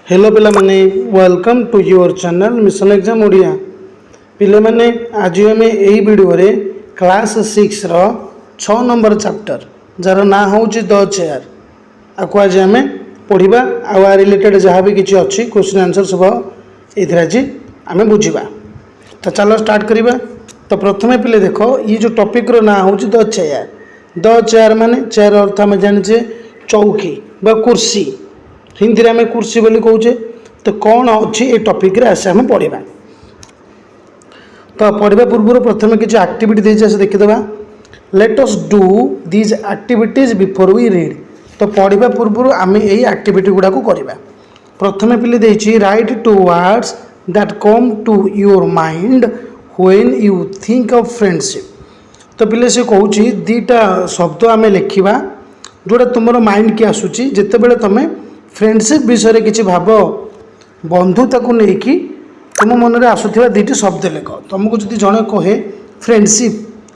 Hello पिला माने welcome to your channel mission exam Odia पिला माने आज आम यही वीडियो रे क्लास 6 रो 6 नंबर चैप्टर जार ना हूँ द चेयर आपको आज आम पढ़ा आ रिलेटेड जहाँ भी किसी अच्छी क्वेश्चन आंसर सब ये आज आम बुझा तो चलो स्टार्ट करवा। तो प्रथम पिले देख ये जो टॉपिक रो ना हूँ द चेयर माने चेयर अर्थ आम जाने चौकी बा कुर्सी हिंदी में आम कुर्सी बोली कौचे। तो कौन अच्छी ये टॉपिक रे आसे आम पढ़ा। तो पढ़ा पूर्व प्रथम किसी एक्टिविटी देखे देखीदे let us do these activities before we read. तो पढ़ा पूर्व आम यही एक्टिविटी गुड़ाक करवा। प्रथम पिले देछि write two words that come to your mind when you think of friendship. तो पिले से कहूँ दीटा शब्द आम लिखा जोड़ा तुम माइंड की आसूची जिते बड़े तुम फ्रेंडशिप विषय किसी भाव बंधुता को लेकिन तुम मन में आसूा दुईट शब्द लिख। तुमको जो जड़े कहे फ्रेंडशिप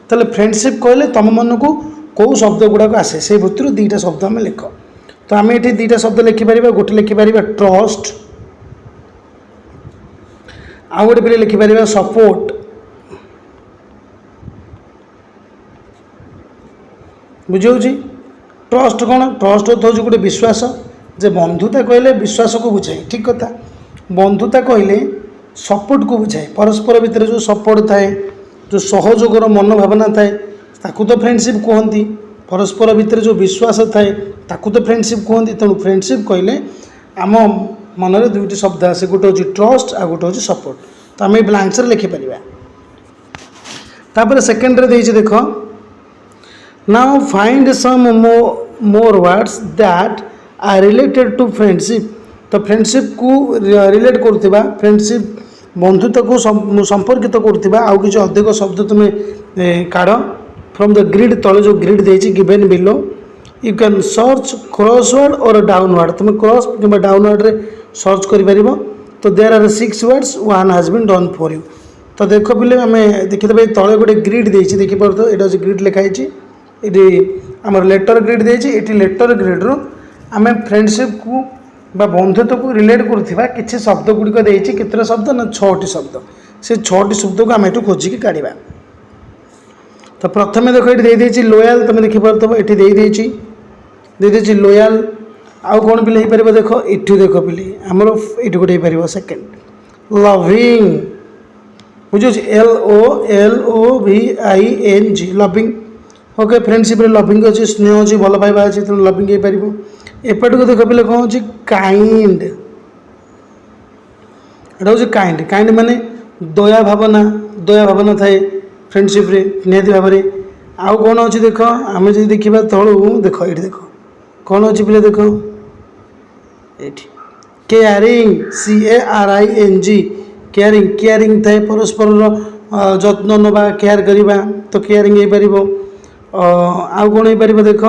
तो फ्रेंडशिप कहले तुम मन को कौ शब्द गुड़ाक आसे से भितर दुईटा शब्द आम लिख। तो आम ये दुईटा शब्द लिखिपर गोटे लिखिपर ट्रस्ट आउ गोटे पे लिखिपर सपोर्ट। बुझे ट्रस्ट कौन ट्रस्ट अर्थ हूँ गोटे विश्वास जे बंधुता कहले विश्वास को बुझाए ठीक कथा। बंधुता कहले सपोर्ट को बुझाए परस्पर भितर जो सपोर्ट थाए जो सहयोगर मनोभावना थाए ताकू तो फ्रेंडशिप कहती। परस्पर भितर जो विश्वास थाए ताकू तो फ्रेंडशिप कहती। तेणु फ्रेंडशिप कहले आम मन में दुईट शब्द आसे गोटे हूँ ट्रस्ट आ गोटे हूँ सपोर्ट। तो आम ब्लांक्स लिखिपर। तापर सेकेंड देख now find some more words that are related to friendship. तो फ्रेंडशिप को रिलेट करुवा फ्रेंडशिप बंधुता को संपर्कित करुवा आउ किसी अधिक शब्द तुम्हें काढ़ फ्रॉम द ग्रिड तले जो ग्रिड देछि given below you can search crossword or downward. तुम क्रॉस कि डाउनवर्ड रे सर्च कर। तो there are 6 words one has been done for you. तो देख पिले आम देखिए तले गोटे ग्रिड देछि देखिपार। तो यहाँ ग्रिड लिखाई ये आम लेटर ग्रिड देछि ये लेटर ग्रिड रू आम फ्रेंडशिप को बा बंधुत्व को रिलेट करुवा किसी शब्द गुड़िक देछि केतरा शब्द ना 6टी शब्द से 6टी शब्द को आम एठू खोजिक काढ़ा। तो प्रथम देख ये लोयाल तुम देखिपार ये लोयाल आउ कौन पिले हो पार देख ये देख पिले आमर ये गोटे हो पार सेकेंड लविंग बुझे LOVING loving okay friendship loving अच्छी स्नेह अच्छी भल पाइबा अच्छी तेनाली लविंग हो पार। एपट को देख पे कौन अच्छी काइंड एटा हूँ काइंड काइंड माने दया भावना थाए फ्रेंडशिप रे निहती भाव में। आउ कौन अच्छी देख आम जो देखा तलू देख ये देख कौन अच्छी पे देख ये केयरिंग CARING केयरिंग केयरिंग थाए परस्पर जत्न नवा केयर करवा। तो केयरिंग हो पार। आउ कौन हो पार देख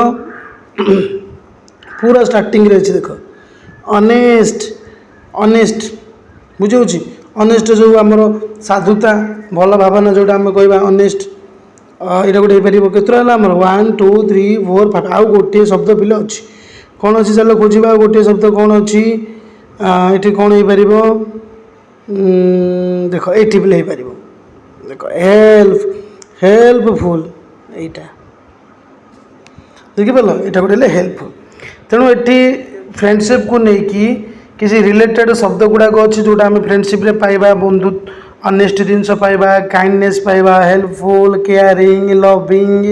पूरा स्टार्टिंग रे अच्छे देख ऑनेस्ट बुझे ऑनेस्ट जो आमर साधुता भल भावना जोटा आम कहवा ऑनेस्ट यहाँ गोटे हो पार। केतरा आमर 1 2 3 4 5 आउ गोटे शब्द पिले अच्छी कौन अच्छी चलो खोजा गोटे शब्द कौन अच्छी ये कौन हो पार देख ये पिले हो पार देख हेल्पफुल यहीटा देखिपार यहाँ गोटे हेल्पफुल। तेणु ये फ्रेंडशिप को लेकिन किसी रिलेटेड शब्द गुड़ाक अच्छी जोटा आम फ्रेंडशिप रे पाइबा बंधु ऑनेस्ट जिनस पाइबा काइंडनेस पाइबा हेल्पफुल केयरिंग लविंग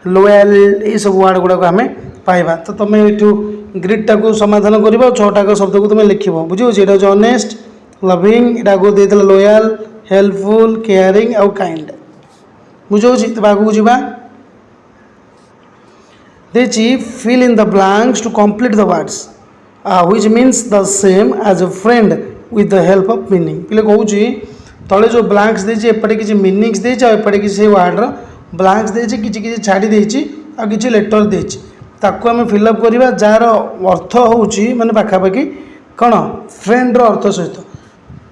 लोयल ये सब वर्ड गुड़ाक आम पाइबा। तो तुम ये ग्रिडटा को समाधान कर 6टा शब्द को तुम लिख बुझे यहाँ हूँ ऑनेस्ट लविंग यहाँ को देते लोयल हेल्पफुल केयरिंग आउ काइंड बुझे। तो आगे जावा देछि fill in the blanks to complete the words which means the same as a friend with the help of meaning। पिले कहूँ तले जो ब्लांक्स देछि एपटे किसी मीनिंग्स देछि एपटे किसी वर्डर ब्लांक्स देछि किसी छाड़ी देछि आ किसी लेटर देछि ताको आम फिलअप करवा जार अर्थ होउछि माने पाखापाखि कौन फ्रेंड रो अर्थ सहित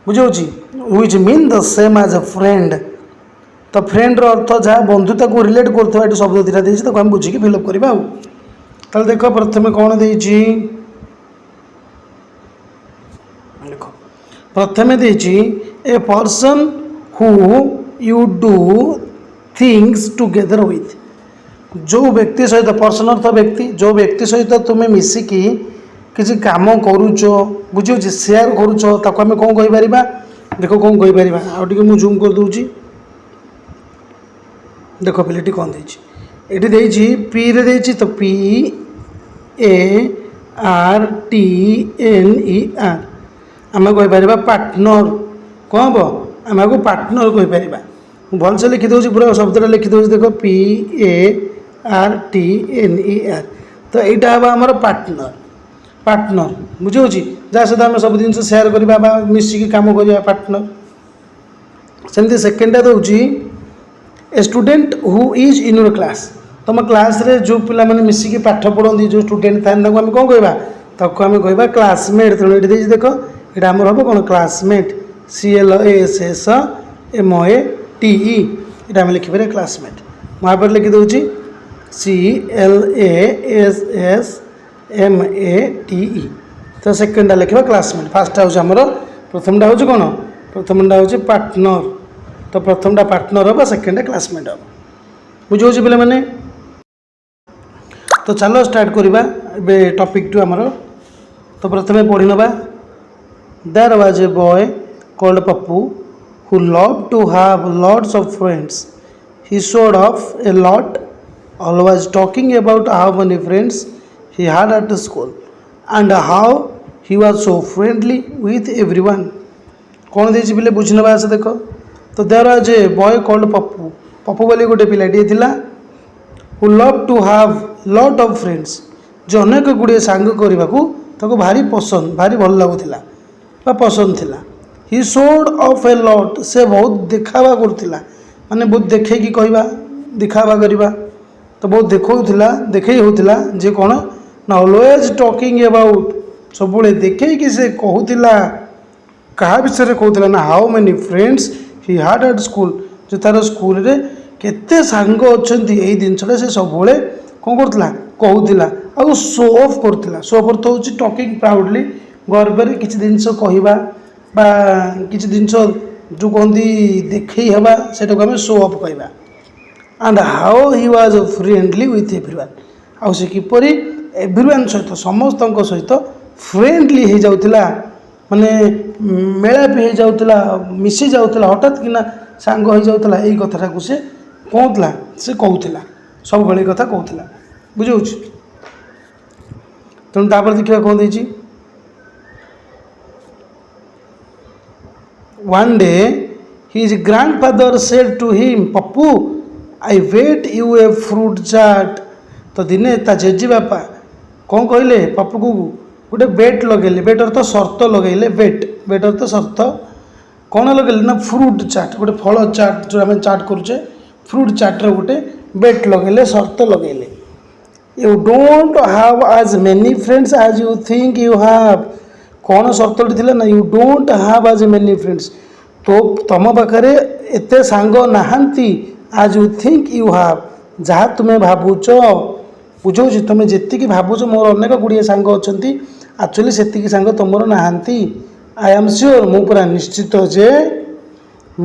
बुझे which mean the same as a friend। तो फ्रेंड रो अर्थ जहाँ बंधुता को रिलेट करथवा ये शब्द दुटा देछि तो हम बुझिकी फिलअप करवा। ताल देख प्रथम कौन देछि ଦେଖ ପ୍ରଥମେ ଦେଇଛି a person who you do things together with. ଯେଉଁ ବ୍ୟକ୍ତି ସହିତ, ପର୍ସନ୍ ଅର୍ଥ ବ୍ୟକ୍ତି, ଯେଉଁ ବ୍ୟକ୍ତି ସହିତ ତୁମେ ମିଶିକି କିଛି କାମ କରୁଛ, ବୁଝିହେଉଛି, ସେୟାର କରୁଛ, ତାକୁ ଆମେ କ'ଣ କହିପାରିବା? ଦେଖ କ'ଣ କହିପାରିବା, ଆଉ ଟିକେ ମୁଁ ଜୁମ୍ କରିଦେଉଛି। ଦେଖ ପିଲାଟି କ'ଣ ଦେଇଛି, ଏଠି ଦେଇଛି ପିରେ ଦେଇଛି ତ PARTNER, ଆମେ କହିପାରିବା ପାର୍ଟନର। କ'ଣ ହେବ? ଆମେ ଆକୁ ପାର୍ଟନର କହିପାରିବା। ମୁଁ ଭଲସେ ଲେଖିଦେଉଛି, ପୁରା ଶବ୍ଦଟା ଲେଖିଦେଉଛି। ଦେଖ PARTNER, ତ ଏଇଟା ହେବ ଆମର ପାର୍ଟନର। ପାର୍ଟନର ବୁଝିହେଉଛି, ଯାହା ସହିତ ଆମେ ସବୁ ଜିନିଷ ସେୟାର କରିବା ବା ମିଶିକି କାମ କରିବା, ପାର୍ଟନର। ସେମିତି ସେକେଣ୍ଡଟା ଦେଉଛି a student who is in your class. ତୁମ କ୍ଲାସ୍ରେ ଯେଉଁ ପିଲାମାନେ ମିଶିକି ପାଠ ପଢ଼ନ୍ତି, ଯେଉଁ ଷ୍ଟୁଡେଣ୍ଟ ଥାନ୍ତି, ତାଙ୍କୁ ଆମେ କ'ଣ କହିବା? ତାକୁ ଆମେ କହିବା କ୍ଲାସମେଟ୍। ତେଣୁ ଏଠି ଦେଇଛି ଦେଖ, ଏଇଟା ଆମର ହେବ କ'ଣ? କ୍ଲାସମେଟ୍। CLASSMATE, ଏଇଟା ଆମେ ଲେଖିପାରିବା କ୍ଲାସମେଟ୍। ମୁଁ ଆପରେ ଲେଖିଦେଉଛି CLASSMATE। ତ ସେକେଣ୍ଡଟା ଲେଖିବା କ୍ଲାସମେଟ୍। ଫାର୍ଷ୍ଟଟା ହେଉଛି ଆମର, ପ୍ରଥମଟା ହେଉଛି କ'ଣ? ପ୍ରଥମଟା ହେଉଛି ପାର୍ଟନର। ତ ପ୍ରଥମଟା ପାର୍ଟନର ହେବ, ସେକେଣ୍ଡଟା କ୍ଲାସମେଟ୍ ହେବ। ବୁଝିହେଉଛି ପିଲାମାନେ? ତ ଚାଲ ଷ୍ଟାର୍ଟ କରିବା ଏବେ ଟପିକ୍ଟୁ ଆମର। ତ ପ୍ରଥମେ ପଢ଼ି ନେବା। There was a boy called Pappu who loved to have lots of friends. He showed off a lot, always talking about how many friends he had at school and how he was so friendly with everyone. କ'ଣ ଦେଇଛି ପିଲେ ବୁଝି ନେବା ଆସ ଦେଖ। ତ there was a boy called Pappu, Pappu ବୋଲି ଗୋଟେ ପିଲାଟିଏ ଥିଲା। who loved to have lot of friends, ଯେ ଅନେକ ଗୁଡ଼ିଏ ସାଙ୍ଗ କରିବାକୁ ତାକୁ ଭାରି ପସନ୍ଦ, ଭାରି ଭଲ ଲାଗୁଥିଲା ବା ପସନ୍ଦ ଥିଲା। ହି ଶୋଡ୍ ଅଫ୍ ଏ ଲଟ୍, ସେ ବହୁତ ଦେଖାବା କରୁଥିଲା, ମାନେ ବହୁତ ଦେଖେଇକି କହିବା, ଦେଖାବା କରିବା। ତ ବହୁତ ଦେଖାଉଥିଲା, ଦେଖେଇ ହେଉଥିଲା ଯେ କ'ଣ ନା ଅଲୱେଜ୍ ଟକିଂ ଏବାଉଟ୍, ସବୁବେଳେ ଦେଖେଇକି ସେ କହୁଥିଲା। କାହା ବିଷୟରେ କହୁଥିଲା ନା how many friends he had at school, ଯେ ତା'ର ସ୍କୁଲରେ କେତେ ସାଙ୍ଗ ଅଛନ୍ତି, ଏଇ ଜିନିଷଟା ସେ ସବୁବେଳେ କ'ଣ କରୁଥିଲା? କହୁଥିଲା। ଆଉ ଶୋ ଅଫ୍ କରୁଥିଲା। ଶୋ ଅଫ୍ ଅର୍ଥ ହେଉଛି ଟକିଂ ପ୍ରାଉଡ଼ଲି, ଗର୍ବରେ କିଛି ଜିନିଷ କହିବା ବା କିଛି ଜିନିଷ ଯେଉଁ କହନ୍ତି ଦେଖେଇ ହେବା, ସେଇଟାକୁ ଆମେ ଶୋ ଅଫ୍ କହିବା। And how he was friendly with everyone, ଆଉ ସେ କିପରି ଏଭ୍ରିୱାନ୍ ସହିତ, ସମସ୍ତଙ୍କ ସହିତ ଫ୍ରେଣ୍ଡଲି ହେଇଯାଉଥିଲା, ମାନେ ମେଳାପି ହେଇଯାଉଥିଲା, ମିଶି ଯାଉଥିଲା, ହଠାତ୍ କିନା ସାଙ୍ଗ ହେଇଯାଉଥିଲା। ଏଇ କଥାଟାକୁ ସେ କହୁଥିଲା, ସେ କହୁଥିଲା, ସବୁବେଳେ ଏ କଥା କହୁଥିଲା। ବୁଝିହେଉଛି? ତେଣୁ ତାପରେ ଦେଖିବା କ'ଣ ଦେଇଛି। One day his grandfather said to him, Pappu, I bet you a fruit chat. ତ ଦିନେ ତା ଜେଜେ ବାପା କ'ଣ କହିଲେ? ପପୁକୁ ଗୋଟେ ବେଟ୍ ଲଗେଇଲେ। ବେଟ୍ ଅର୍ଥ ସର୍ତ୍ତ ଲଗେଇଲେ। ବେଟ୍ ଅର୍ଥ ସର୍ତ୍ତ। କ'ଣ ଲଗେଇଲେ ନା ଫ୍ରୁଟ୍ ଚାଟ୍, ଗୋଟେ ଫଳ ଚାଟ୍, ଯେଉଁ ଆମେ ଚାଟ୍ କରୁଛେ, ଫ୍ରୁଟ୍ ଚାଟ୍ର ଗୋଟେ ବେଟ୍ ଲଗେଇଲେ, ସର୍ତ୍ତ ଲଗେଇଲେ। You don't have as many friends as you think you have. କ'ଣ ସର୍ତ୍ତଟି ଥିଲା ନା you don't have as many friends, ତମ ପାଖରେ ଏତେ ସାଙ୍ଗ ନାହାନ୍ତି, as you think you have, ଯାହା ତୁମେ ଭାବୁଛ। ବୁଝାଉଛି? ତୁମେ ଯେତିକି ଭାବୁଛ ମୋର ଅନେକ ଗୁଡ଼ିଏ ସାଙ୍ଗ ଅଛନ୍ତି, ଆକ୍ଚୁଆଲି ସେତିକି ସାଙ୍ଗ ତୁମର ନାହାନ୍ତି। ଆଇ ଆମ୍ ସିଓର, ମୁଁ ପୁରା ନିଶ୍ଚିତ ଯେ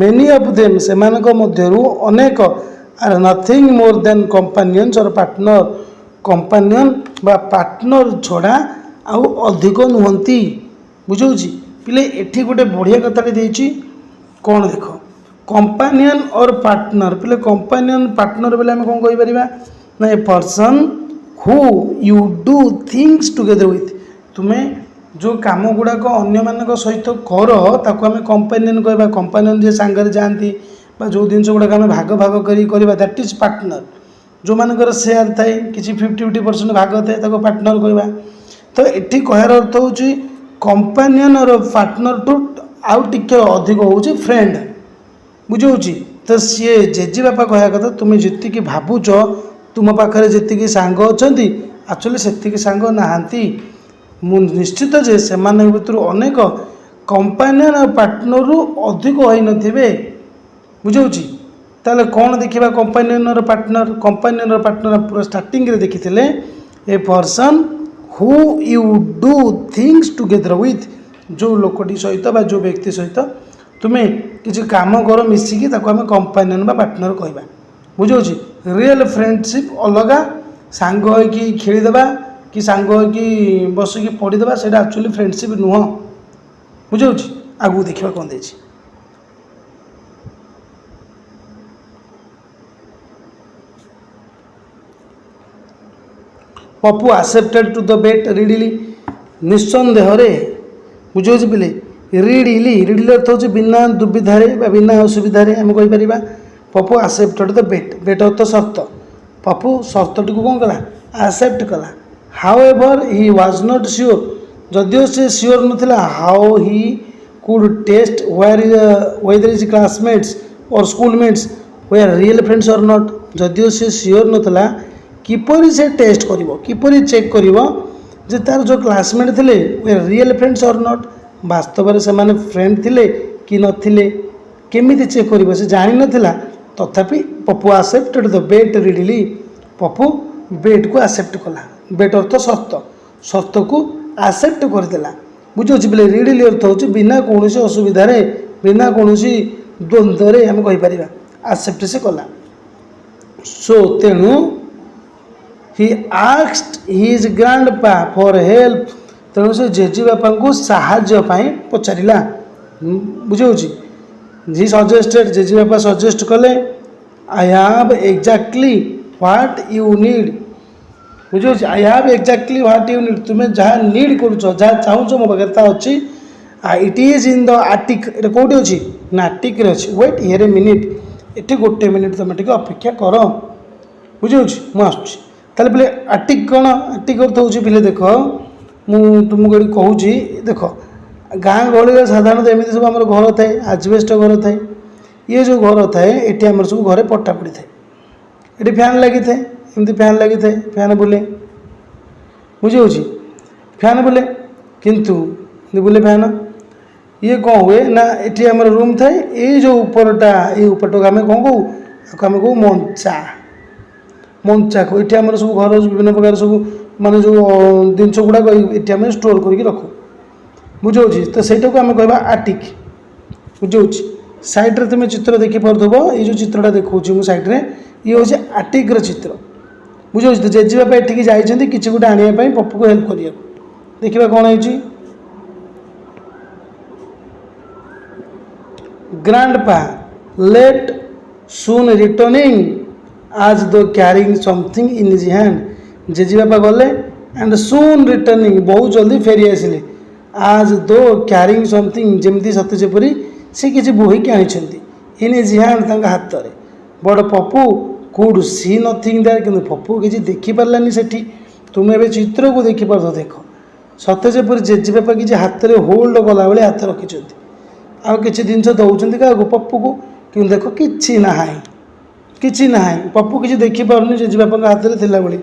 ମେନି ଅଫ୍ ଦେମ୍, ସେମାନଙ୍କ ମଧ୍ୟରୁ ଅନେକ, ଆର୍ ନଥିଙ୍ଗ ମୋର୍ ଦେନ୍ କମ୍ପାନିଅନ୍ସ ଅର୍ ପାର୍ଟନର, କମ୍ପାନିଅନ୍ ବା ପାର୍ଟନର ଛଡ଼ା ଆଉ ଅଧିକ ନୁହନ୍ତି। ବୁଝାଉଛି ପିଲେ? ଏଠି ଗୋଟେ ବଢ଼ିଆ କଥାଟେ ଦେଇଛି। କ'ଣ ଦେଖ, କମ୍ପାନିଅନ୍ ଅର୍ ପାର୍ଟନର। ପିଲେ କମ୍ପାନିଅନ୍ ପାର୍ଟନର ବୋଲେ ଆମେ କ'ଣ କହିପାରିବା ନା a person who you do things together with, ତୁମେ ଯେଉଁ କାମ ଗୁଡ଼ାକ ଅନ୍ୟମାନଙ୍କ ସହିତ କର, ତାକୁ ଆମେ କମ୍ପାନିଅନ୍ କହିବା। କମ୍ପାନିଅନ୍ ଯିଏ ସାଙ୍ଗରେ ଯାଆନ୍ତି ବା ଯେଉଁ ଜିନିଷ ଗୁଡ଼ାକ ଆମେ ଭାଗ ଭାଗ କରି କରିବା, ଦ୍ୟାଟ୍ ଇଜ୍ ପାର୍ଟନର। ଯେଉଁମାନଙ୍କର ସେୟାର ଥାଏ, କିଛି 50% ଭାଗ ଥାଏ, ତାକୁ ପାର୍ଟନର କହିବା। ତ ଏଠି କହିବାର ଅର୍ଥ ହେଉଛି କମ୍ପାନିଅନ୍ ଅର୍ ପାର୍ଟନରଠୁ ଆଉ ଟିକେ ଅଧିକ ହେଉଛି ଫ୍ରେଣ୍ଡ। ବୁଝିହେଉଛି? ତ ସିଏ ଜେଜେବାପା କହିବା କଥା, ତୁମେ ଯେତିକି ଭାବୁଛ ତୁମ ପାଖରେ ଯେତିକି ସାଙ୍ଗ ଅଛନ୍ତି, ଆକ୍ଚୁଆଲି ସେତିକି ସାଙ୍ଗ ନାହାନ୍ତି। ମୁଁ ନିଶ୍ଚିତ ଯେ ସେମାନଙ୍କ ଭିତରୁ ଅନେକ କମ୍ପାନିଅନ୍ ଆଉ ପାର୍ଟନରରୁ ଅଧିକ ହୋଇନଥିବେ। ବୁଝିହେଉଛି? ତାହେଲେ କ'ଣ ଦେଖିବା companion or partner? Companion or partner ପୁରା ଷ୍ଟାର୍ଟିଂରେ ଦେଖିଥିଲେ a person who you do things together with, जो लोकटी सहित बा जो व्यक्ति सहित तुम्हें किसी काम कर मिसिकी ताको आम कंपानियन बा पार्टनर कहवा बुझे। रियल फ्रेंडशिप अलग सांग होइकी खेलीदेबा कि सांग होइकी बसिकी पढ़ीदेबा से एक्चुअली फ्रेंडशिप नुह बुझे। आगू देखा कौन देछि पप्पू आसेप्टेड टू द बेट रिडिली निस्संदेह बुझे पिले रिडिली अर्थ हूँ बिना दुविधारे बिना असुविधारे आम कहीपर पप्पू आसेप्टेड द बेट अर्थ शर्त पप्पू शर्तटी को कौन कला आसेप्ट कला। However he was not sure जदिव से श्योर नाला how he could test whether his classmates or schoolmates were real friends or not जदिव से श्योर नाला किपरि से टेस्ट करिवो किपरि चेक करिवो जे तार जो क्लासमेट थिले were real friends or not वास्तव में से माने फ्रेंड थिले कि नथिले केमिति चेक करिवो से जानि नथिला तथापि पप्पू आसेप्टेड द बेट रिडिली पप्पू बेट को आसेप्ट कला बेट अर्थ शर्त शर्त को आसेप्ट करदेला बुझे बोले रिडिली अर्थ हूँ बिना कौन असुविधा बिना कौन द्वंद्व आम कहीपर आसेप्ट से कला। सो तेणु he asked his grandpa for help तेणु से जेजेबापा को साहाय्य पचारा बुझे। जी सजेस्टेड जेजेबापा सजेस्ट कले I have exactly what you need बुझे। I have exactly what you need तुम्हें जहाँ नीड कर चाहूँ मो पाखे अच्छी it is in the attic ये कौटी अच्छी ना आर्टिक अच्छी वेट हियर ए मिनिट ये गोटे मिनिट तुम टे अपेक्षा कर बुझे मुझे ताले पे आर्टिक कौन आर्टिक अर्थ हूँ पे देख मु तुमको ये कहूँ देख गाँ गहली साधारणतः एमती सब आम घर थाए आजबेस्ट घर थाए ये जो घर थाए ये आम सब घरे पट्टा पड़ी थाए ये फैन लगी थाए एमती फैन लगी थाए फैन बुले बुझे फैन बुले किंतु बुले फैन ये कौन हुए ना ये आम रूम थाए ये जो उपरटा ये उपरटा आम कौन कहूँ आम कहूँ मंचा मंचा को ये आम सब घर विभिन्न प्रकार सब माने जो जिनस गुड़ाक ये आम स्टोर करके रखू बुझे। तो सहीटा को आम कह आर्टिक बुझे। साइड्रे तुम चित्र देखिपरथब ये जो चित्रटा देखा मुझे साइड्रे ये हूँ आर्टिक्र चित्र बुझे। तो जेजेबापा एठिकी जाइछन्ति किछि गोटे आनिया पप्पू को हेल्प करिया देखिबा कौन है ग्रांडपा लेट सून रिटर्निंग आज दो carrying something in his hand जेजेबापा गले एंड सून रिटर्निंग बहुत जल्दी फेरी आसिले आज दो कैरिंग समथिंग जमती सत्य जेपरी से किसी बोहिकी आनी इन हिज हैंड हाथ में बड़ Pappu could see nothing that कि पप्पू किसी देखिपारानी से तुम ए चित्र को देखिपार देख सत्य जेपरी जेजेबापा किसी हाथ में होल्ड कला भाई हाथ रखिंट आउ कि जिनस दौरान क्या पप्पू को कि देख कि ना पप्पू किसी देखिपार जेजेबापा हाथ में थिला भाई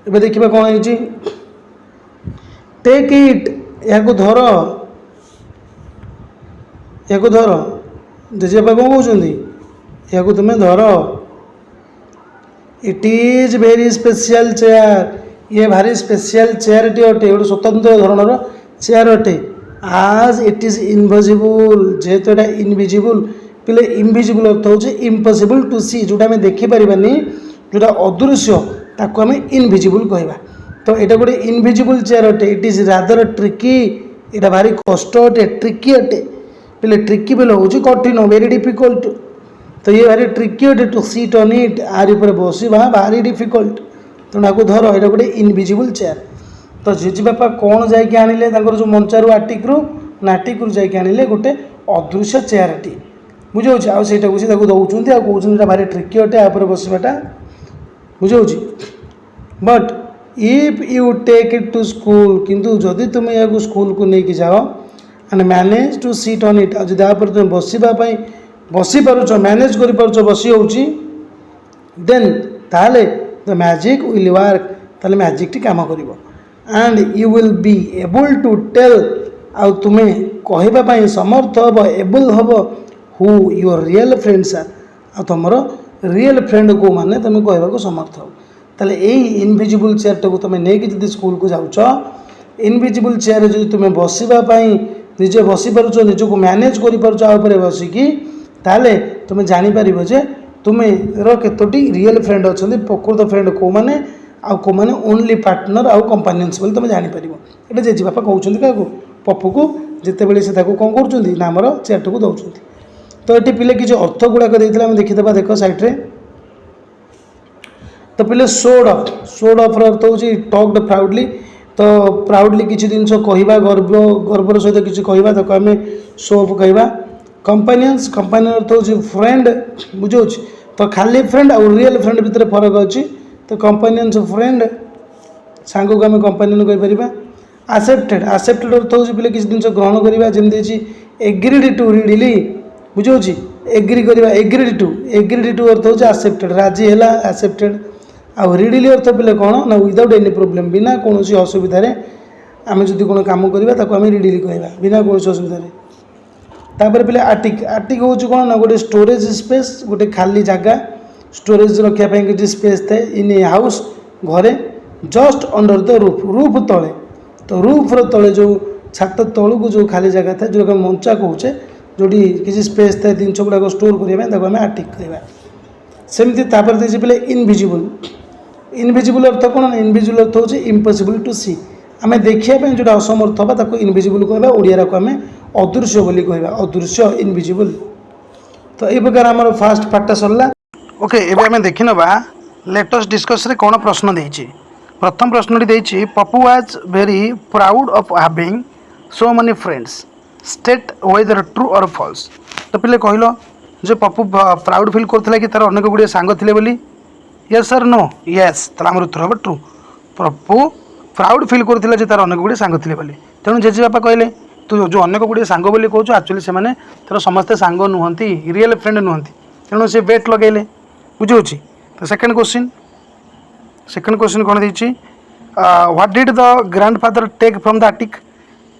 ए देखा कौन है टेक इट या धर या धर जेजेबापा कौन कहते या तुम्हें धर it is very special chair ये भारी स्पेशल चेयर टी अटे गोटे स्वतंत्र धरणर चेयर अटे आज इट इज इनविजिबल जेहेतु यहाँ इनविजिबल पे इनविजिबल अर्थ हूँ इम्पॉसिबल टू सी जोटा आम देखिपारे जोटा अदृश्य ताको आम इनविजिबल कहवा। तो यहाँ गोटे इनविजिबल चेयर अटे इट इज रादर ट्रिकी यहाँ भारी कष्ट अटे ट्रिकी अटे पे ट्रिकी बेले हूँ कठिन वेरी डिफिकल्ट तो ये भारी ट्रिकी अटे टू सीट ऑन इट आर बसवा भारी डिफिकल्ट तेणु आपको धर यहाँ गोटे इनविजिबल चेयर। तो जेजेबापा कौन जाकि आनिले जो मंचारू आर्टिक्रु नाटिक्रु जाकि आनिले गोटे अदृश्य चेयरटी बुझे आईटा को दौरान कहते भारी ट्रिकी अटे आप बसवाटा बुझे। But if you take it to school किंतु जदि तुम या स्कूल को लेकिन जाओ and manage to sit on it आज तुम बसवाई बसी पारुच मैनेज कर बसी हो देन ताले द मैजिक विल वर्क ताले मैजिक टी काम कर and you will be able to tell आ तुम्हें कहवाई समर्थ हम एबल हम who your real friends are आ तुम रियल फ्रेंड को माने तुम कहवाक समर्थ हो ताले यही इनविजिबल चेयर टाक तुम नहीं कि स्कूल को जाऊँ इनविजिबल चेयर जो तुम बसवाई निजे बसी पार्छ निजक मैनेज कर बसिकी ताले तुम जापर जे तुम केतोटी रियल फ्रेंड अच्छा प्रकृत फ्रेंड कौ मैंने कौ मैंने ओनली पार्टनर आउ कंपानियंस बोली तुम जापर ये जेजे बापा कहते क्या पप्पू को जिते बड़े से कौन कर आमर चेयर टाक दौरान तो ये पिले किसी अर्थ गुड़ाक देखीदे देख सैट्रे तो पिले सोड ऑफ अर्थ हूँ टॉक्ड प्राउडली तो प्राउडली किसी जिन कहवा गर्वर सहित किसी कहवा तो आम शो ऑफ कहवा कंपानियंस कंपानियन अर्थ हूँ फ्रेंड बुझे तो खाली फ्रेंड और रियल फ्रेंड भितर फरक अच्छी तो कंपानियंस फ्रेंड सांग को आम कंपानियन कहीपर आसेप्टेड आसेप्टेड अर्थ हूँ पिले किसी जिन ग्रहण करवा जमी एग्रीड टू रिडली बुझे एग्री करवा एग्रीड टू अर्थ हूँ आसेप्टेड राजी है आसेप्टेड आउ रिडली अर्थ पिले कौन ना विदाउट एनी प्रोब्लेम बिना कौन असुविधार आम जो कौन कम करवा आम रिडली कहवा बिना कौन असुविधार तापर पिले आर्टिक आर्टिक हूँ कौन ना गोटे स्टोरेज स्पेस गोटे खाली जगह स्टोरेज रखापी किसी स्पेस थाए इन ए हाउस घरे जस्ट अंडर द रूफ तले तो रूफ्र तले जो छात तलू को जो खाली जगह था जो मंचा कहे जोटी किसी स्पेस थाए जिन गुड़ाक स्टोर करने आम आर्टिक कहवा सेमती तापर देखिए पिले इनविजिबल इनविजिबल अर्थ कौन इनविजिबल अर्थ हूँ इम्पॉसिबल टू सी आम देखापी जो असमर्थ हाँ इनविजिबल कहवा ओडिया को आम अदृश्य बोली कहवा अदृश्य इनविजिबल तो ये प्रकार आम फास्ट पार्टा सरला ओके एबे आम देखी ना लेटेस्ट डिस्कस रे कौन प्रश्न देछि प्रथम प्रश्नटी देछि Pappu was very proud of having so many friends state whether true or false तो पिले कहलो जो पप्पू प्राउड फील करथिला कि तार अनेक गुड़े सांग थिले बोली यस सर नो यस तार आमर उत्तर हम ट्रू पप्पू प्राउड फील करथिला जे तार अनेक गुड़े सांग थिले बोली तेणु जेजे बापा कहले तू जो अनेक गुड़े सांग बोली कहूँ एक्चुअली से माने तार समस्ते सांग नुहंती रियल फ्रेंड नुहंती तेणु से बेट लगेले बुझे तो सेकंड क्वेश्चन कौन देछि what did the grandfather take from the attic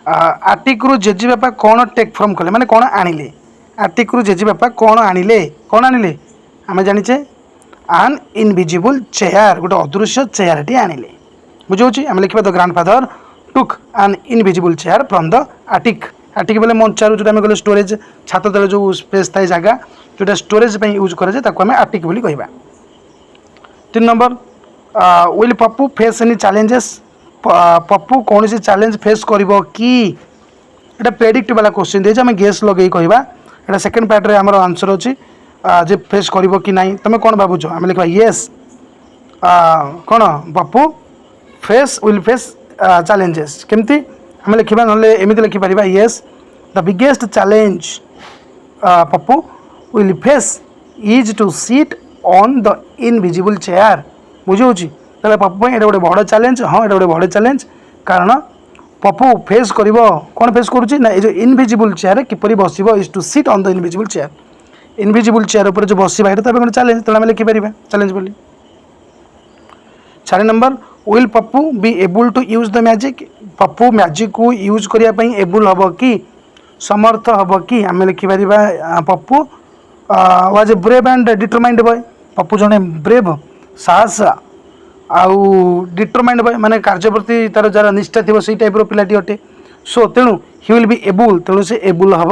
attic रु जेजे बापा कौन टेक फ्रॉम कले माने कौन आनिले आर्टिक रु जेजे बापा कौन आनिले आम जानिचे आन इनविजिबल चेयर गोटे अदृश्य चेयर टी आनिले बुझे आम लिखा द ग्रैंडफादर टुक आन invisible chair from the attic Arctic बोले मंचारू जो गले स्टोरेज छात तले जो स्पेस थाए जगह जोटा स्टोरेज यूज करे आम आर्टिक बोली कहवा 3 number will Pappu face any challenges Pappu कौन सी चैलेंज फेस करिवो कि एटा प्रेडिक्ट वाला क्वेश्चन देजे आम गेस लगे कहवा एटा सेकंड पार्ट रे हमर आंसर अछि जे फेस करिवो कि नहीं तुम कौन भावुछ आम लिखा येस कौन पप्पू विल फेस चैलेंजेस केमती आम लिखा ना एमती लिखिपर yes the biggest challenge Pappu will face is to sit on the invisible chair बुझे पप्पू ये गोटे बड़ चैलेंज हाँ ये गोटे बड़ चैलेंज कारण पप्पू फेस कर कौन फेस करुच्ची ना ये इनविजिबल चेयर किपर बस is to sit on the invisible chair उपर जो बसवा ये गोटे चैलेंज तेनाली आम लिखिपर चैलेंज बोली 4 number will Pappu be able to use the magic Pappu magic को यूज करने एबल हम कि समर्थ हम कि आम लिखिपर Pappu was a brave and determined boy Pappu जड़े ब्रेव साहस आउ डिटरमाइंड बॉय माने कार्य प्रति तार जार निष्ठा थी से टाइप पिलाटी अटे सो तेणु हि विल बी एबल तेणु से एबल हम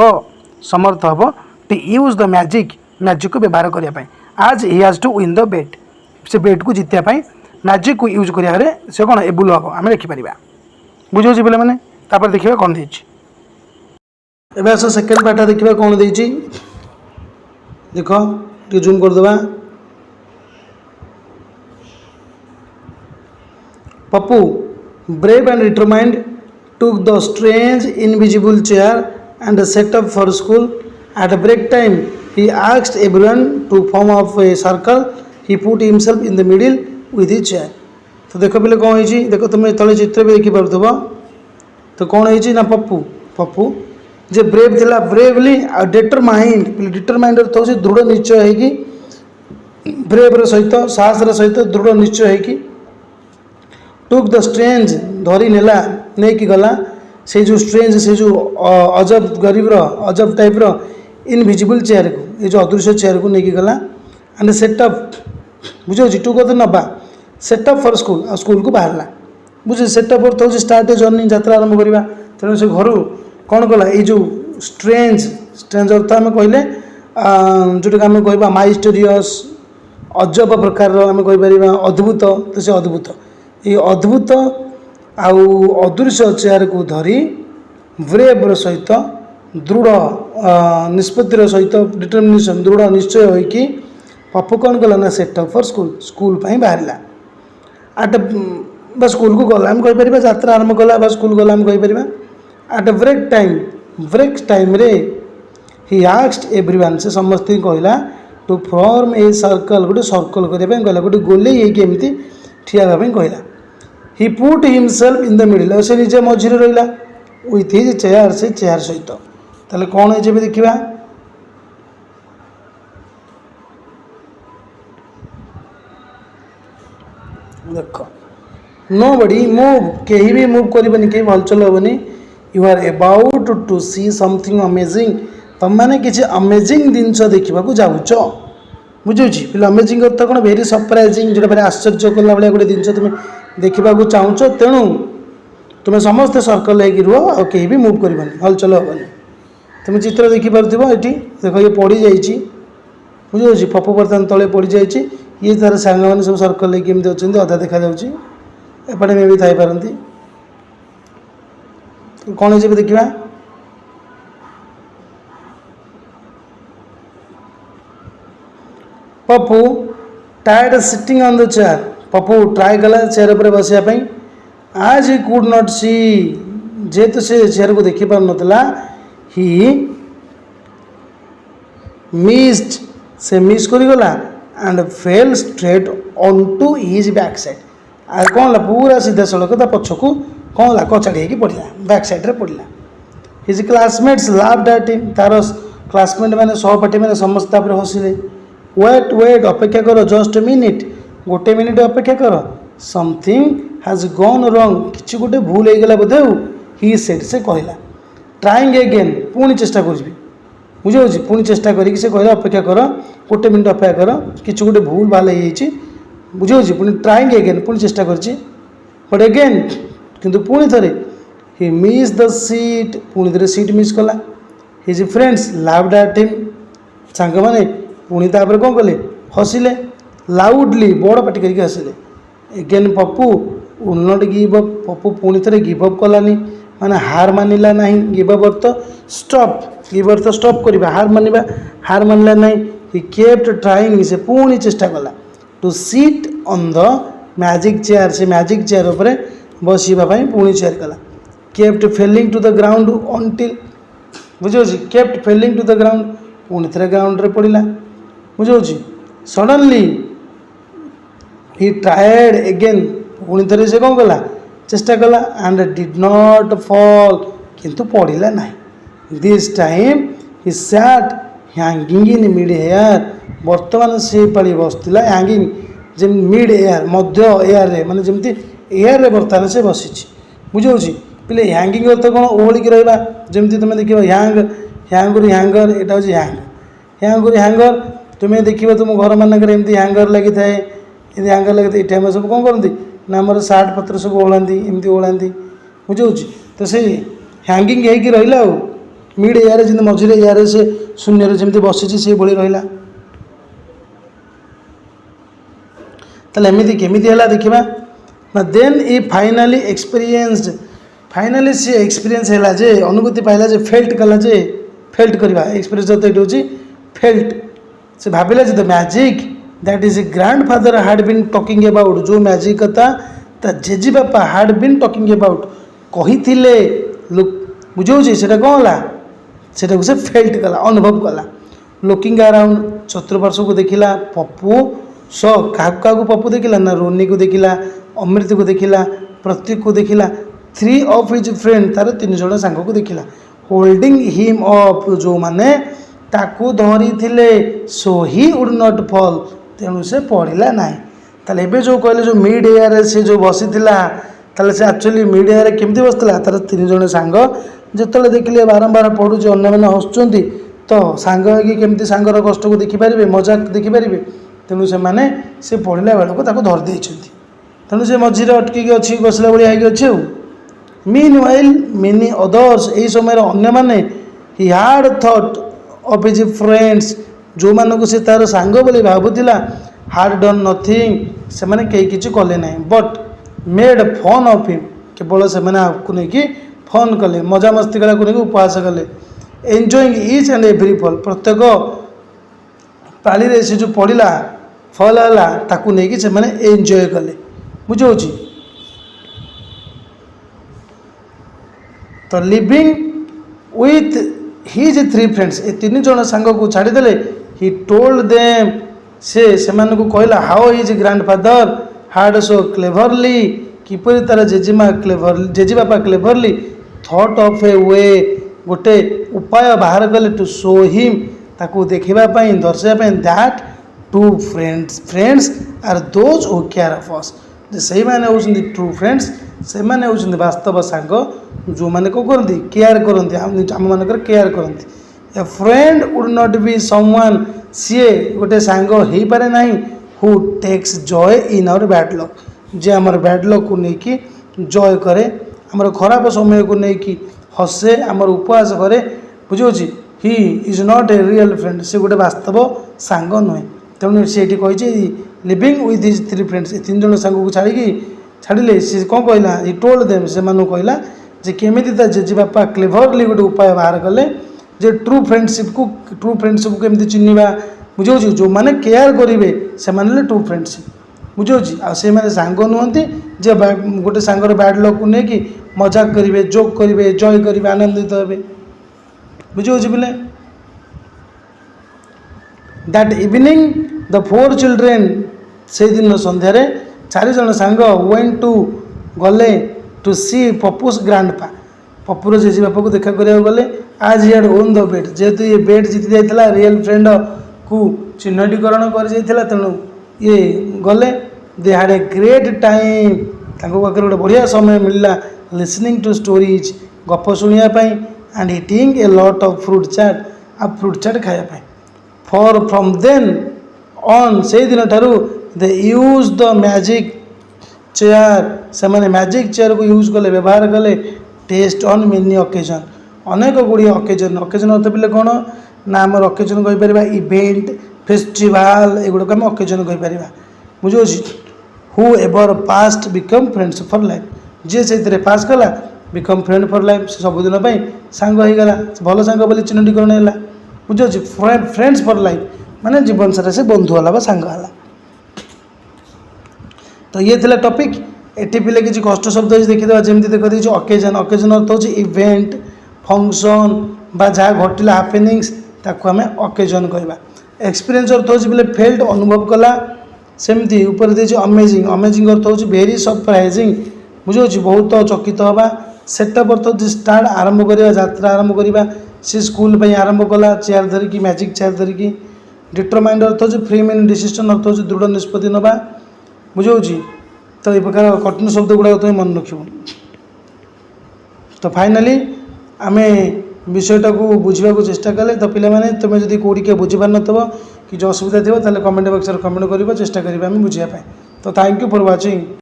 समर्थ हम टू यूज द मैजिक को व्यवहार करने आज he has to win the bet से बेट को जितने मैजिक को यूज करें से कौन एबल हम आम लिखिपर बुझे पे मैंने देखिए कौन देख सेकेंड पार्ट देखिए कौन देख देख जूम करदे Pappu brave and determined took the strange invisible chair and set up for school. At break time, he asked everyone to form up a circle. He put himself in the middle with his chair. तो देखो पहले कौन है देखो तुम तले चित्र भी देखी पार्थव तो कौन है ना पप्पू पप्पू जे ब्रेव थिला ब्रेवली डिटरमाइंड अर्थ हो दृढ़ निश्चय है कि ब्रेव सहित साहस सहित दृढ़ निश्चय है कि टुक द स्ट्रेंज धरी नेला नहीं कि गला से जो स्ट्रेंज से जो अजब गरीब अजब टाइप रो इनविजिबल चेयर को ये जो अदृश्य चेयर को नहीं कि गला एंड सेटअप बुझे टुक तो नबा सेटअप फॉर स्कूल आ स्कूल को बाहरला बुझे सेटअप अर्थ हूँ स्टार्ट ए जर्नी यात्रा आरंभ करवा तेणु से घर कौन कला ये जो स्ट्रेंज स्ट्रेंज अर्थ आम कहले जोटा आम कह माइस्टोरियस अजब प्रकार आम कहीपर अद्भुत तो से अद्भुत ये अद्भुत आउ अदृश्य चेयर को धरी ब्रेव्र सहित दृढ़ निष्पत्तिर सहित डिटर्मिनेशन दृढ़ निश्चय होगी पप्पू कौन कला ना सेटअप फॉर स्कूल स्कूल बाहर आट बा स्कूल को गला आम कहीपर यात्रा आरंभ कला बा स्कूल गला आम कहीपर आट ब्रेक टाइम रे ही आस्क्ड एवरीवन से समस्त कहला टू फॉर्म ए सर्कल गोटे सर्कल करने कहला गोटे गोले एमती ठिया कहला he put himself in the middle से निजे मझिरे रहा विथ हिज चेयर से चेयर सहित ताले कौन है देखा देख नो बडी मूव कहीं भी मूव करनी कहीं हलचल हेनी you are about to see something amazing तुम मैंने किसी अमेजिंग जिनस देखा जाऊच बुझे पे अमेजिंग अर्थ कौन भेरी सरप्राइजिंग जो भाई आश्चर्य कला भाई गोटे जिन तुम देखा चाहूच तेणु तुम समस्ते सर्कल हो रुह कहीं भी मूव कर हलचल हेनी तुम चित्र देखिपुव ये देख ये पड़ जा बुझे पप्पू बर्तमान तले पड़ जा ये तार सांग मैंने सब सर्कल लेकिन अच्छा अधा देखा एपटे मे भी थी कौन है देखा Pappu tired sitting on the chair Pappu try कला चेयर पर बसापी आज ही कुड नॉट सी जेहेतु से चेयर को देखी पार नाला ही मिस्ड से मिस करगला and fell straight on to his back side आ कौन पूरा सीधा सड़क पछक कौन कचाड़ी पड़ा बैक साइड पड़ा his classmates laughed at him तार क्लासमेट मैंने सहपाठी मैंने समस्त हसिले वेट अपेक्षा कर जस्ट मिनिट गोटे मिनिट अपेक्षा कर समथिंग हैज गॉन रॉन्ग किसी गोटे भूल हो गला बोधे ही सेट से कहला ट्राइंग अगेन पुणी चेष्टा करी बुझे पुणी चेष्टा करी से कहला अपेक्षा कर गोटे मिनिट अपेक्षा कर किसी गोटे भूल भाल हो बुझे पुणी ट्राइंग अगेन पुणी चेष्टा कर बट अगेन किंतु पुणी थे ही मिस द सीट पुणी थे सीट मिस कला his friends laughed at him सांग मैंने पुणी तापर कौन कले हसिले लाउडली बड़ पार्टी करके हसिले again Pappu would not give up Pappu पुणी थे गिव अप कलानी माने हार मानिला नहीं गिव अप अर्थ स्टॉप गिव अर्थ स्टॉप करवा हार मानिला नहीं ही केप्ट ट्राइंग से पुणी चेष्टा कला to sit on the magic chair से मैजिक चेयर उपर बसवाई पुणी चेयर कला kept falling to the ground until बुझे kept falling to the ground पुणी थे ग्राउंड रे पड़ा बुझे सडनली ही ट्राएड एगेन पुणी थे से कौन कला चेष्टा कला एंड डिड नॉट फॉल किंतु पड़ा ना this time he sat hanging in mid air बर्तमान से पाली बसला हैंगिंग जमी मिड एयर मध्य एयर रे माने जमती एयर रे बर्तमान से बसी बुझे पे हैंगिंग अर्थ कौन ओहलिक रहा जमी तुम देख हैंगर हैंगर यहाँ हूँ हैंगर हैंगर तुम्हें देखिए तुम घर मानक एमती हैंगर लगी थाए हैंगर लगी ये आम सब कौन करती ना आम सार्ट पत्र सब ओढ़ाती एमती ओढ़ाती बुझे तो से हैंगिंग हो रहा मिड एयर जमी मझे एयर से शून्य जमी बसी से भाई रहा ताले एमती केमी देखा ना देन ई फाइनाली एक्सपीरियंस्ड फाइनाली सी एक्सपीरियंस है जे अनुभूति पाइला जे फेल्ट कला जे फेल्ट करवा एक्सपीरियंस तो ये हूँ फेल्ट से भाविला जे the magic that his grandfather had been talking about जो मैजिक कथा ता जेजी बापा हाड बीन टॉकिंग अबाउट कही थिले लुक बुझे से कौन है से फेल्ट कला अनुभव कला लुकिंग अराउंड चतुर्पार्श्व को देखिला पप्पू सो क्या पप्पू देखिला ना रोनी को देखिला अमृत को देखिला प्रतीक को देखिला थ्री ऑफ हिज फ्रेंड तार तीन जन सांग को देखिला होल्डिंग हिम अप जो माने ताकू धरी थिले सो ही वुड नॉट फॉल तेणु से पड़ा ना ताले एबे जो कहले जो मिड एयर से जो बसी ताले से एक्चुअली मिड एयर केमती बसला तार तीन जन सांग जिते देखिले बारंबार पढ़ुचे अन्य मैंने हसुँच तो सांग केमती सांगर कष्ट को देखिपारे मजाक देखिपारे तेणु से माने से पढ़ला बेलू धरी तेणु से मझे अटकिक अच्छी बसला भाई अच्छे। मीन वाइल मेनी अदर्स यही समय अन्य माने he had thought of his friends जो मानक से तार सांग बोली भावुला हार्ड डन नथिंग से मैंने कई किसी कले ना but made fun of him केवल से आपको नहीं फन कले मजा मस्ती कला को नहीं उपहास कले एंजॉइंग ईच एंड एवरी फल प्रत्येक पाली से जो पड़ा फल है ताकू नहीं से मैंने एंजॉय कले बुझे। तो लिविंग विथ हिज 3 फ्रेंड्स ए 3 जन सांग को छाड़ीदे ही टोल्ड देम से कहला how his grandfather had so cleverly किपरि तार जेजेमा क्लेभर जेजेबापा cleverly thought of a way गोटे उपाय बाहर कले टू शो हिम ताकू देखापी दर्शापी that true friends are those who care of us से मैंने होती ट्रू फ्रेंड्स से मैंने होती वास्तव सांग जो मैंने कौन करती केयर करती आम मानकर केयर करती। A friend would not be someone सी गोटे सांग हो पारे ना who takes joy in our bad luck जे आमर बैड लक को लेकिन जॉय करे आमर खराब समय को लेकिन हसे आमर उपहास करे बुझे। He is not a real friend से गोटे वास्तव सांग नुहे तेणु से कही लिविंग विथ हिज 3 फ्रेंड्स 3 जन सांग को छाड़े सी कौन कहला ही टोल्ड देम से कहला जे केमी जेजेबापा क्लेभरली गोटे उपाय बाहर कले जे ट्रू फ्रेंडशिप को केमती चिन्हवा बुझे जो मैंने केयर करेंगे से ट्रू फ्रेंडशिप बुझे आ से मैंने सांग नुहति जे गोटे सांगर बैड लक को लेकिन मजाक करेंगे जोक करेंगे जॉय करेंगे आनंदित हे बुझे बोले। दैट इवनिंग द 4 चिल्ड्रेन से दिन संध्यार 4 जन सांग वेंट टू गले टू सी पप्पूस ग्रांडपा पप्पूर जेजेबापा को देखा करा गले आज हिड ओन द बेड जेहेतु ये बेड जीति जाता रियल फ्रेंड को चिन्हटीकरण कर तेणु ये गले दे हाड ए ग्रेट टाइम पाखे गोटे बढ़िया समय मिलला लिसनिंग टू स्टोरीज गप शुणापी and eating a lot of fruit chaat आ फ्रूट चाट खायापी फॉर फ्रॉम देन ऑन से दिन ठारू they use the magic chair से मैंने मैजिक चेयर को यूज कले व्यवहार कले टेस्ट ऑन मेनी ओकेजन अनेक गुड़ी ओकेजन अर्थ पे कौन ना आम ओकेजन कहीपर इवेंट फेस्टिवल एगुड़ा आम ओकेजन कहीपर बुझे। Whoever passed become friends for life जी से पास कला बिकम फ्रेंड फॉर लाइफ से सबुदिन सांग हो गला भल सांग बोली चिन्हटीकरण है बुझे। फ्रेंड्स फॉर लाइफ माने जीवन सारा से बंधु है सांग है। तो ये थिला टॉपिक एटी पिले किसी कष्ट शब्द देखीदे जमी देखिए अकेजन अकेजन अर्थ हो इवेंट फंक्शन बा जहाँ घटला हैपेनिंग्स ताको आम अकेजन कहवा। एक्सपीरियंस अर्थ हो फेल्ट अनुभव कला सेमती ऊपर देछि अमेजिंग अमेजिंग अर्थ हो वेरी सरप्राइजिंग बुझे बहुत चकित हवा। सेटअप अर्थ हो स्टार्ट आरंभ करवा यात्रा आरंभ करवा सी स्कूल पे आरंभ कला चेयर धरिकी मैजिक चेयर धरिकी। डिटरमाइंड अर्थ हो फ्री मेन डिसीजन अर्थ हो दृढ़ निष्पत्ति नवा बुझे। तो ये प्रकार कठिन शब्द गुड़ाक तुम मन रख। तो फाइनाली आम विषयटा को बुझा चेष्टा कले तो पे तुम जब कौटी के बुझीपार न कि असुविधा थो कमेंट बक्स कमेंट कर चेष्टा करें बुझापी। तो थैंक यू फॉर वाचिंग।